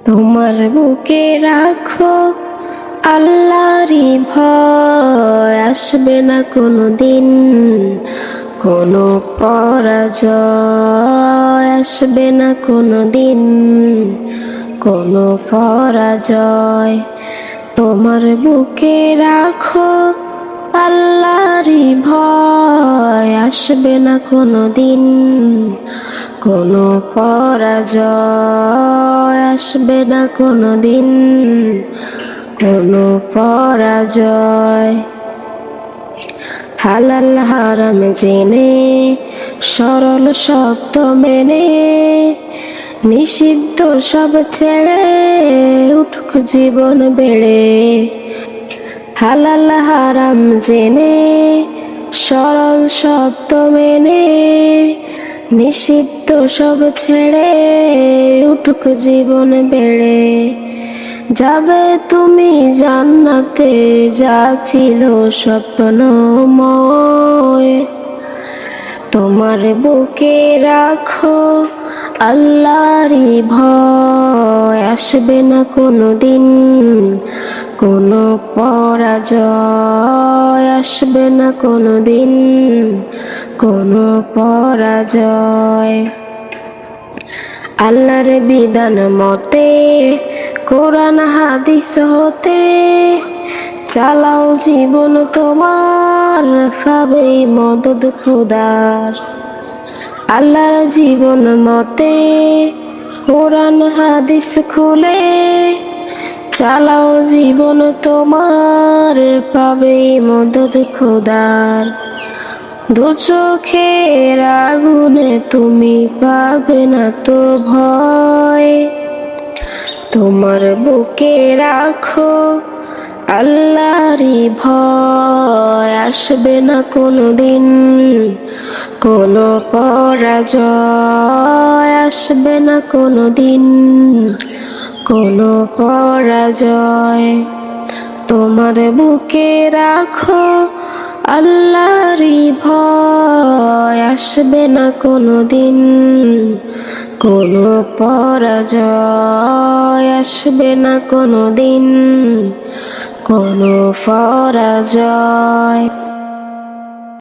তোমার বুকে রাখো আল্লাহরই ভয়, আসবে না কোনো দিন কোনো পরাজয়, আসবে না কোনো দিন কোনো পরাজয়। তোমার বুকে রাখো আল্লাহরই ভয়, আসবে না কোনো দিন কোনো পরাজয়, আসবে না কোনো দিন কোনো পরাজয়। হালাল হারাম জেনে সরল শব্দ মেনে, নিষিদ্ধ সব ছেড়ে উঠুক জীবন বেড়ে। হালাল হারাম জেনে সরল শব্দ মেনে, নিষিদ্ধ সব ছেড়ে উঠুক জীবন বেড়ে। যাবে তুমি জান্নাতে, যা ছিল স্বপ্নময়। তোমার বুকে রাখো আল্লাহরই ভয়, আসবে না কোনো দিন কোনো পরাজয়, আসবে না কোনো দিন কোনো পরাজয়। আল্লাহর বিধান মতে কোরআন হাদিস হতে চালাও জীবন তোমার, পাবেই মদদ খোদার। আল্লাহর জীবন মতে কোরআন হাদিস খুলে চালাও জীবন তোমার, পাবেই মদদ খোদার। দু চোখের আগুনে তুমি পাবে না তো ভয়। তোমার বুকে রাখো আল্লাহরই ভয়, আসবে না কোনো দিন কোনো পরাজয়, আসবে না কোনো দিন কোনো পরাজয়। তোমার বুকে রাখো আল্লাহরই ভয়, আসবে না কোনো দিন কোনো পরাজয়, আসবে না কোনো দিন কোনো পরাজয়।